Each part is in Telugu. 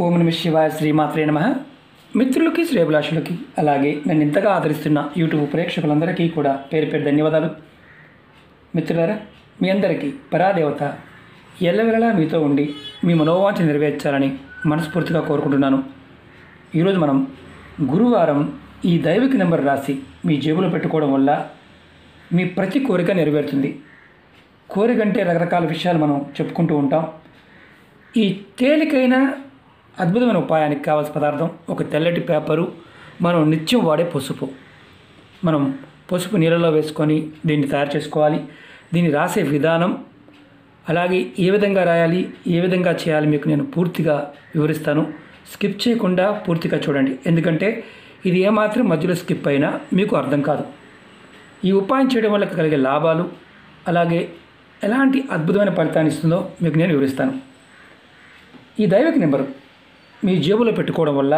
ఓం నమ శివాయ శ్రీమాత్రే నమః. మిత్రులకి శ్రేభిలాషులకి అలాగే నన్ను ఇంతగా ఆదరిస్తున్న యూట్యూబ్ ప్రేక్షకులందరికీ కూడా పేరు పేరు ధన్యవాదాలు. మిత్రులారా, మీ అందరికీ పరాదేవత ఎల్లవెల్లలా మీతో ఉండి మీ మనోవాంఛ నెరవేర్చాలని మనస్ఫూర్తిగా కోరుకుంటున్నాను. ఈరోజు మనం గురువారం ఈ దైవిక నెంబర్ రాసి మీ జేబులో పెట్టుకోవడం వల్ల మీ ప్రతి కోరిక నెరవేరుతుంది. కోరిక అంటే రకరకాల విషయాలు మనం చెప్పుకుంటూ ఉంటాం. ఈ తేలికైన అద్భుతమైన ఉపాయానికి కావాల్సిన పదార్థం ఒక తెల్లటి పేపరు, మనం నిత్యం వాడే పసుపు. మనం పసుపు నీళ్ళలో వేసుకొని దీన్ని తయారు చేసుకోవాలి. దీన్ని రాసే విధానం, అలాగే ఏ విధంగా రాయాలి, ఏ విధంగా చేయాలి మీకు నేను పూర్తిగా వివరిస్తాను. స్కిప్ చేయకుండా పూర్తిగా చూడండి, ఎందుకంటే ఇది ఏమాత్రం మధ్యలో స్కిప్ అయినా మీకు అర్థం కాదు. ఈ ఉపాయం చేయడం వల్ల కలిగే లాభాలు, అలాగే ఎలాంటి అద్భుతమైన ఫలితాన్ని ఇస్తుందో మీకు నేను వివరిస్తాను. ఈ దైవిక నెంబరు మీ జేబులో పెట్టుకోవడం వల్ల,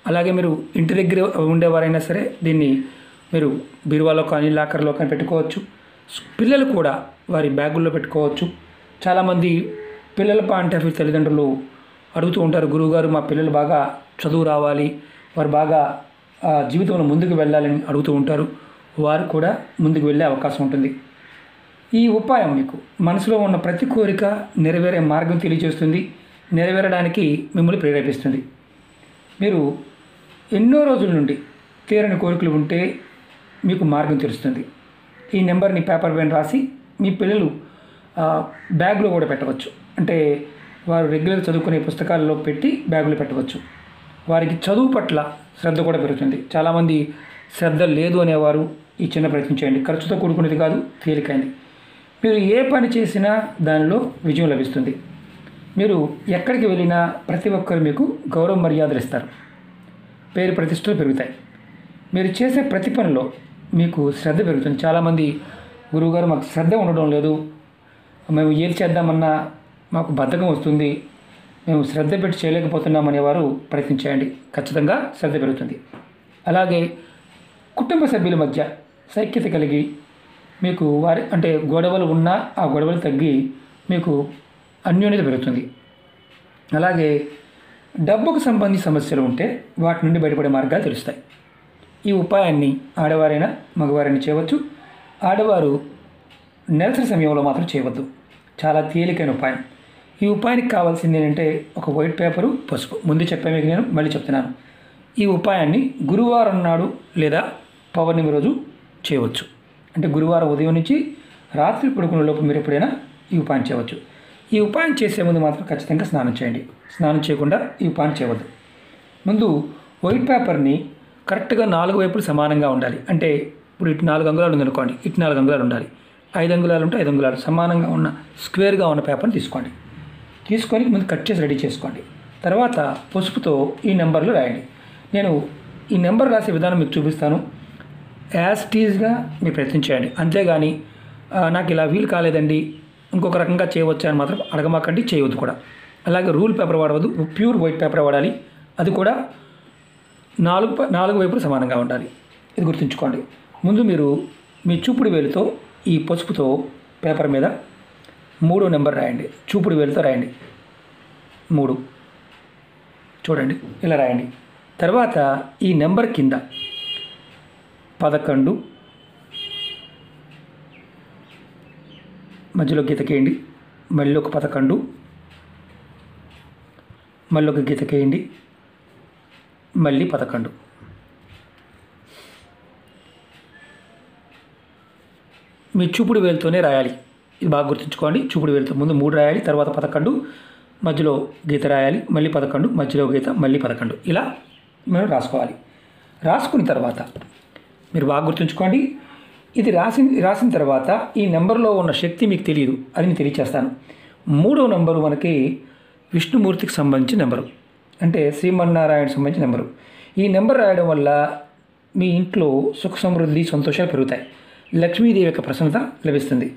అలాగే మీరు ఇంటి దగ్గర ఉండేవారైనా సరే దీన్ని మీరు బీరువాలో కానీ లాకర్లో కానీ పెట్టుకోవచ్చు. పిల్లలు కూడా వారి బ్యాగుల్లో పెట్టుకోవచ్చు. చాలామంది పిల్లల పాయింట్ ఆఫ్ వ్యూ తల్లిదండ్రులు అడుగుతూ ఉంటారు, గురువుగారు మా పిల్లలు బాగా చదువు రావాలి, వారు బాగా జీవితంలో ముందుకు వెళ్ళాలని అడుగుతూ ఉంటారు. వారు కూడా ముందుకు వెళ్ళే అవకాశం ఉంటుంది. ఈ ఉపాయం మీకు మనసులో ఉన్న ప్రతి కోరిక నెరవేరే మార్గం తెలియజేస్తుంది, నెరవేరడానికి మిమ్మల్ని ప్రేరేపిస్తుంది. మీరు ఎన్నో రోజుల నుండి తీరని కోరికలు ఉంటే మీకు మార్గం తెలుస్తుంది. ఈ నెంబర్ని పేపర్ పైన రాసి మీ పిల్లలు బ్యాగ్లో కూడా పెట్టవచ్చు. అంటే వారు రెగ్యులర్ చదువుకునే పుస్తకాల్లో పెట్టి బ్యాగులో పెట్టవచ్చు. వారికి చదువు పట్ల శ్రద్ధ కూడా పెరుగుతుంది. చాలామంది శ్రద్ధ లేదు అనేవారు ఈ చిన్న ప్రయత్నం చేయండి. ఖర్చుతో కూడుకునేది కాదు, తేలికైంది. మీరు ఏ పని చేసినా దానిలో విజయం లభిస్తుంది. మీరు ఎక్కడికి వెళ్ళినా ప్రతి ఒక్కరు మీకు గౌరవ మర్యాదలు ఇస్తారు, పేరు ప్రతిష్టలు పెరుగుతాయి. మీరు చేసే ప్రతి పనిలో మీకు శ్రద్ధ పెరుగుతుంది. చాలామంది గురువుగారు మాకు శ్రద్ధ ఉండడం లేదు, మేము ఏది చేద్దామన్నా మాకు బద్ధకం వస్తుంది, మేము శ్రద్ధ పెట్టి చేయలేకపోతున్నాం అనేవారు ప్రయత్నించేయండి, ఖచ్చితంగా శ్రద్ధ పెరుగుతుంది. అలాగే కుటుంబ సభ్యుల మధ్య సైక్యత కలిగి మీకు వారి అంటే గొడవలు ఉన్నా ఆ గొడవలు తగ్గి మీకు అన్యోన్యత పెరుగుతుంది. అలాగే డబ్బుకు సంబంధించిన సమస్యలు ఉంటే వాటి నుండి బయటపడే మార్గాలు తెలుస్తాయి. ఈ ఉపాయాన్ని ఆడవారైనా మగవారైనా చేయవచ్చు. ఆడవారు నెలసరి సమయంలో మాత్రం చేయవద్దు. చాలా తేలికైన ఉపాయం. ఈ ఉపాయానికి కావాల్సింది ఏంటంటే ఒక వైట్ పేపరు, పసుపు. ముందు చెప్పాను మీకు, నేను మళ్ళీ చెప్తున్నాను. ఈ ఉపాయాన్ని గురువారం నాడు లేదా పౌర్ణమి రోజు చేయవచ్చు. అంటే గురువారం ఉదయం నుంచి రాత్రి పడుకునే లోపు మీరు ఎప్పుడైనా ఈ ఉపాయం చేయవచ్చు. ఈ ఉపాయం చేసే ముందు మాత్రం ఖచ్చితంగా స్నానం చేయండి. స్నానం చేయకుండా ఈ ఉపాయం చేయవద్దు. ముందు వైట్ పేపర్ని కరెక్ట్గా 4 వైపులు సమానంగా ఉండాలి. అంటే ఇప్పుడు ఇటు 4 అంగుళాలు ఉందనుకోండి, ఇటు 4 అంగుళాలు ఉండాలి. 5 అంగుళాలు ఉంటే 5 అంగుళాలు సమానంగా ఉన్న స్క్వేర్గా ఉన్న పేపర్ని తీసుకోండి. తీసుకొని ముందు కట్ చేసి రెడీ చేసుకోండి. తర్వాత పసుపుతో ఈ నెంబర్లు రాయండి. నేను ఈ నెంబర్ రాసే విధానం మీకు చూపిస్తాను. యాజ్ టీజ్గా మీరు ప్రయత్నం చేయండి. అంతేగాని నాకు ఇలా వీలు కాలేదండి, ఇంకొక రకంగా చేయవచ్చా అని మాత్రం అడగమాకండి, చేయవద్దు కూడా. అలాగే రూల్ పేపర్ వాడవద్దు, ప్యూర్ వైట్ పేపర్ వాడాలి. అది కూడా 4 వైపులు సమానంగా ఉండాలి. ఇది గుర్తుంచుకోండి. ముందు మీరు మీ చూపుడు వేలుతో ఈ పసుపుతో పేపర్ మీద 3వ నెంబర్ రాయండి. చూపుడు వేలుతో రాయండి 3. చూడండి, ఇలా రాయండి. తర్వాత ఈ నెంబర్ కింద 11 మధ్యలో గీతకేయండి. మళ్ళీ ఒక 11, మళ్ళీ ఒక గీతకేయండి, మళ్ళీ 11. మీ చూపుడు వేలుతోనే రాయాలి. ఇది బాగా గుర్తుంచుకోండి. చూపుడు వేలుతో ముందు 3 రాయాలి, తర్వాత 11, మధ్యలో గీత రాయాలి, మళ్ళీ 11, మధ్యలో గీత, మళ్ళీ 11. ఇలా మనం రాసుకోవాలి. రాసుకున్న తర్వాత మీరు బాగా గుర్తుంచుకోండి. ఇది రాసిన తర్వాత ఈ నెంబర్లో ఉన్న శక్తి మీకు తెలియదు, అది నేను తెలియచేస్తాను. 3వ నెంబరు మనకి విష్ణుమూర్తికి సంబంధించిన నెంబరు, అంటే శ్రీమన్నారాయణకి సంబంధించిన నెంబరు. ఈ నెంబర్ రాయడం వల్ల మీ ఇంట్లో సుఖ సమృద్ధి సంతోషాలు పెరుగుతాయి, లక్ష్మీదేవి యొక్క ప్రసన్నత లభిస్తుంది.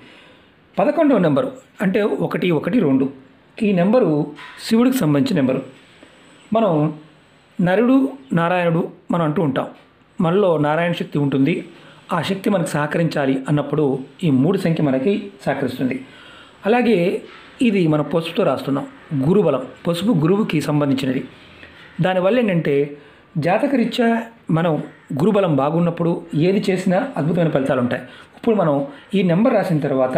11వ నెంబరు అంటే 112. ఈ నెంబరు శివుడికి సంబంధించిన నెంబరు. మనం నరుడు నారాయణుడు మనం అంటూ ఉంటాం. మనలో నారాయణ శక్తి ఉంటుంది. ఆ శక్తి మనకు సహకరించాలి అన్నప్పుడు ఈ 3 సంఖ్య మనకి సహకరిస్తుంది. అలాగే ఇది మనం పసుపుతో రాస్తున్నాం. గురుబలం, పసుపు గురువుకి సంబంధించినది. దానివల్ల ఏంటంటే జాతకరీత్యా మనం గురుబలం బాగున్నప్పుడు ఏది చేసినా అద్భుతమైన ఫలితాలు ఉంటాయి. ఇప్పుడు మనం ఈ నెంబర్ రాసిన తర్వాత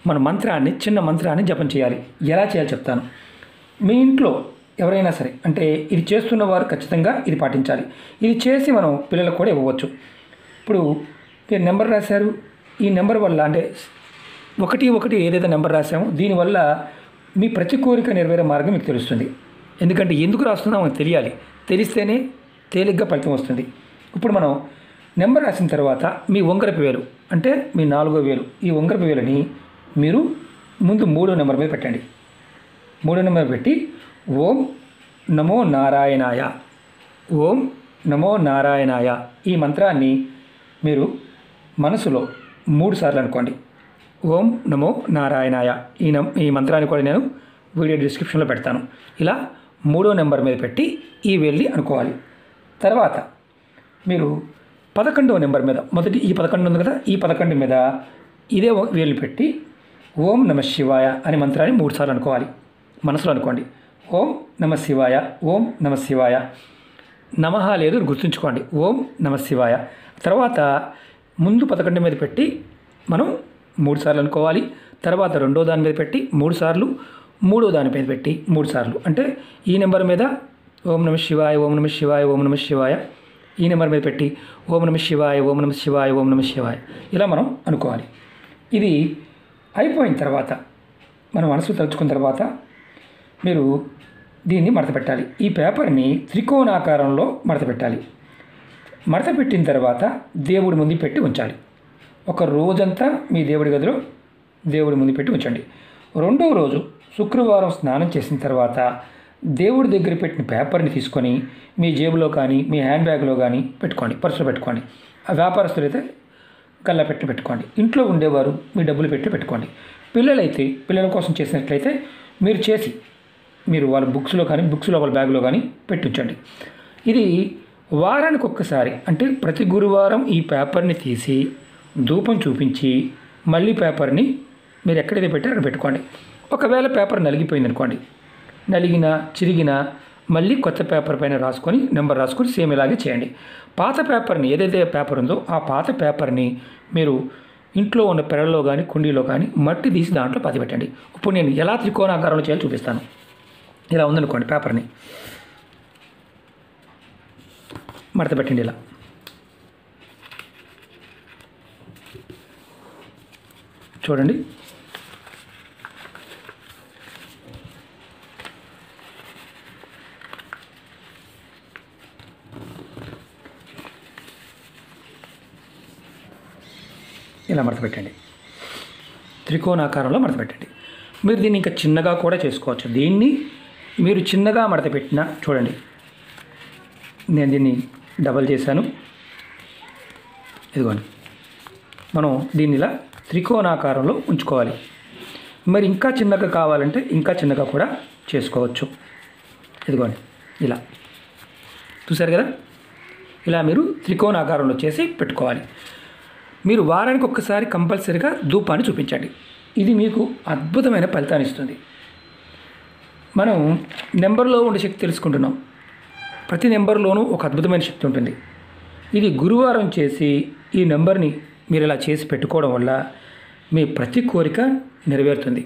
మన మంత్రాన్ని, చిన్న మంత్రాన్ని జపం చేయాలి. ఎలా చేయాలో చెప్తాను. మీ ఇంట్లో ఎవరైనా సరే, అంటే ఇది చేస్తున్న వారు ఖచ్చితంగా ఇది పాటించాలి. ఇది చేసి మనం పిల్లలకు కూడా ఇవ్వవచ్చు. ఇప్పుడు మీరు నెంబర్ రాశారు. ఈ నెంబర్ వల్ల అంటే 1 ఏదైతే నెంబర్ రాసామో దీనివల్ల మీ ప్రతి కోరిక నెరవేరే మార్గం మీకు తెలుస్తుంది. ఎందుకంటే ఎందుకు రాస్తున్నామో మనకు తెలియాలి. తెలిస్తేనే తేలిగ్గా ఫలితం వస్తుంది. ఇప్పుడు మనం నెంబర్ రాసిన తర్వాత మీ ఉంగరపు వేలు, అంటే మీ 4వ వేలు, ఈ ఉంగరపు వేలుని మీరు ముందు 3వ నెంబర్ మీద పెట్టండి. 3వ నెంబర్ పెట్టి ఓం నమో నారాయణాయ, ఓం నమో నారాయణాయ ఈ మంత్రాన్ని మీరు మనసులో 3 సార్లు అనుకోండి. ఓం నమో నారాయణాయ ఈ మంత్రాన్ని కూడా నేను వీడియో డిస్క్రిప్షన్లో పెడతాను. ఇలా 3వ నెంబర్ మీద పెట్టి ఈ వేల్ని అనుకోవాలి. తర్వాత మీరు 11వ నెంబర్ మీద, మొదటి ఈ 11 ఉంది కదా, ఈ 11 మీద ఇదే వేలు పెట్టి ఓం నమ శివాయ అనే మంత్రాన్ని 3 సార్లు అనుకోవాలి. మనసులో అనుకోండి. ఓం నమ శివాయ, ఓం నమ శివాయ. నమః లేదు గుర్తుంచుకోండి. ఓం నమ శివాయ. తర్వాత ముందు 11 మీద పెట్టి మనం 3 సార్లు అనుకోవాలి. తర్వాత 2వ దాని మీద పెట్టి 3 సార్లు, 3వ దాని మీద పెట్టి 3 సార్లు. అంటే ఈ నెంబర్ మీద ఓం నమ శివాయ, ఓం నమ శివాయ, ఓం నమ శివాయ. ఈ నెంబర్ మీద పెట్టి ఓం నమ శివాయ, ఓం నమ శివాయ, ఓం నమ శివాయ. ఇలా మనం అనుకోవాలి. ఇది అయిపోయిన తర్వాత, మన మనసు తలుచుకున్న తర్వాత మీరు దీన్ని మడత పెట్టాలి. ఈ పేపర్ని త్రికోణాకారంలో మడత పెట్టాలి. మడత పెట్టిన తర్వాత దేవుడి ముందు పెట్టి ఉంచాలి. ఒక రోజంతా మీ దేవుడి గదిలో దేవుడి ముందు పెట్టి ఉంచండి. 2వ రోజు శుక్రవారం స్నానం చేసిన తర్వాత దేవుడి దగ్గర పెట్టిన పేపర్ని తీసుకొని మీ జేబులో కానీ, మీ హ్యాండ్ బ్యాగ్లో కానీ పెట్టుకోండి, పర్సులో పెట్టుకోండి. ఆ వ్యాపారస్తులు అయితే గల్లా పెట్టుకోండి. ఇంట్లో ఉండేవారు మీ డబ్బులు పెట్టుకోండి. పిల్లలైతే పిల్లల కోసం చేసినట్లయితే మీరు వాళ్ళ బుక్స్లో కానీ, వాళ్ళ బ్యాగ్లో కానీ పెట్టించండి. ఇది వారానికి ఒక్కసారి, అంటే ప్రతి గురువారం ఈ పేపర్ని తీసి ధూపం చూపించి మళ్ళీ పేపర్ని మీరు ఎక్కడైతే పెట్టారో అక్కడ పెట్టుకోండి. ఒకవేళ పేపర్ నలిగిపోయింది అనుకోండి, నలిగినా చిరిగినా మళ్ళీ కొత్త పేపర్ పైన రాసుకొని నెంబర్ రాసుకొని సేమ్ ఇలాగే చేయండి. పాత పేపర్ని, ఏదైతే పేపర్ ఉందో ఆ పాత పేపర్ని మీరు ఇంట్లో ఉన్న పెరల్లో కానీ, కుండీలో కానీ మట్టి తీసి దాంట్లో పాతి పెట్టండి. ఇప్పుడు నేను ఎలా త్రికోణాకారంలో చేయాలో చూపిస్తాను. ఇలా ఉందనుకోండి, పేపర్ని మడత పెట్టండి. ఇలా చూడండి. ఇలా మడత పెట్టండి. త్రికోణాకారంలో మడత పెట్టండి. మీరు దీన్ని ఇంకా చిన్నగా కూడా చేసుకోవచ్చు. దీన్ని మీరు చిన్నగా మడత పెట్టినా చూడండి, నేను దీన్ని డబల్ చేశాను. ఇదిగోండి, మనం దీన్ని ఇలా త్రికోణాకారంలో ఉంచుకోవాలి. మరి ఇంకా చిన్నగా కావాలంటే ఇంకా చిన్నగా కూడా చేసుకోవచ్చు. ఇదిగోండి, ఇలా చూసారు కదా, ఇలా మీరు త్రికోణాకారంలో చేసి పెట్టుకోవాలి. మీరు వారానికి ఒక్కసారి కంపల్సరీగా ధూపాన్ని చూపించండి. ఇది మీకు అద్భుతమైన ఫలితాన్ని ఇస్తుంది. మనం నెంబర్లో ఉండే శక్తి తెలుసుకుంటున్నాం. ప్రతి నెంబర్లోనూ ఒక అద్భుతమైన శక్తి ఉంటుంది. ఇది గురువారం చేసి ఈ నెంబర్ని మీరు ఇలా చేసి పెట్టుకోవడం వల్ల మీ ప్రతి కోరిక నెరవేరుతుంది.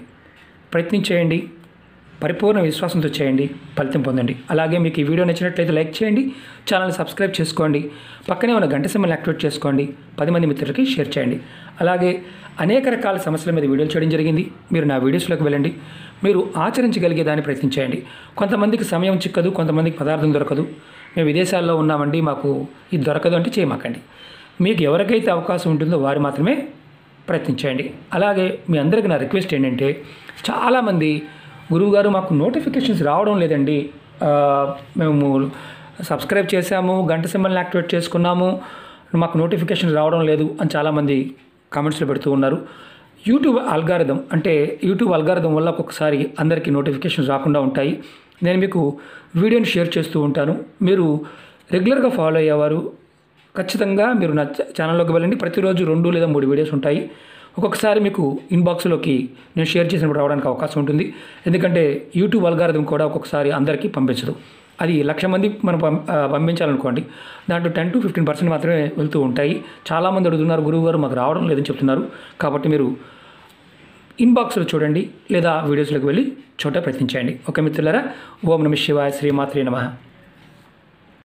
ప్రయత్నించేయండి, పరిపూర్ణ విశ్వాసంతో చేయండి, ఫలితం పొందండి. అలాగే మీకు ఈ వీడియో నచ్చినట్లయితే లైక్ చేయండి, ఛానల్ని సబ్స్క్రైబ్ చేసుకోండి, పక్కనే ఉన్న గంట సింబల్ని యాక్టివేట్ చేసుకోండి, 10 మంది మిత్రులకి షేర్ చేయండి. అలాగే అనేక రకాల సమస్యల మీద వీడియోలు చేయడం జరిగింది. మీరు నా వీడియోస్లోకి వెళ్ళండి, మీరు ఆచరించగలిగే దాన్ని ప్రయత్నించేయండి. కొంతమందికి సమయం చిక్కదు, కొంతమందికి పదార్థం దొరకదు, మేము విదేశాల్లో ఉన్నామండి మాకు ఇది దొరకదు అంటే చేయమాకండి. మీకు ఎవరికైతే అవకాశం ఉంటుందో వారు మాత్రమే ప్రయత్నించండి. అలాగే మీ అందరికీ నా రిక్వెస్ట్ ఏంటంటే, చాలామంది గురువుగారు మాకు నోటిఫికేషన్స్ రావడం లేదండి, మేము సబ్స్క్రైబ్ చేశాము, గంట సింబల్ని యాక్టివేట్ చేసుకున్నాము, మాకు నోటిఫికేషన్ రావడం లేదు అని చాలామంది కామెంట్స్లో పెడుతూ ఉన్నారు. యూట్యూబ్ అల్గారిథం వల్ల ఒక్కొక్కసారి అందరికీ నోటిఫికేషన్స్ రాకుండా ఉంటాయి. నేను మీకు వీడియోని షేర్ చేస్తూ ఉంటాను. మీరు రెగ్యులర్గా ఫాలో అయ్యేవారు ఖచ్చితంగా మీరు నా ఛానల్లోకి వెళ్ళండి. ప్రతిరోజు 2 లేదా 3 వీడియోస్ ఉంటాయి. ఒక్కొక్కసారి మీకు ఇన్బాక్స్లోకి నేను షేర్ చేసినప్పుడు రావడానికి అవకాశం ఉంటుంది. ఎందుకంటే యూట్యూబ్ అల్గారిథం కూడా ఒక్కొక్కసారి అందరికీ పంపించదు. అది 1,00,000 మందికి మనం పంపించాలనుకోండి, దాంట్లో 10-15% మాత్రమే వెళ్తూ ఉంటాయి. చాలామంది అడుగుతున్నారు, గురువుగారు మాకు రావడం లేదని చెప్తున్నారు. కాబట్టి మీరు ఇన్బాక్స్లో చూడండి, లేదా వీడియోస్లోకి వెళ్ళి చూడ ప్రయత్నించండి. ఓకే మిత్రులారా, ఓం నమః శివాయ, శ్రీమాత్రే నమః.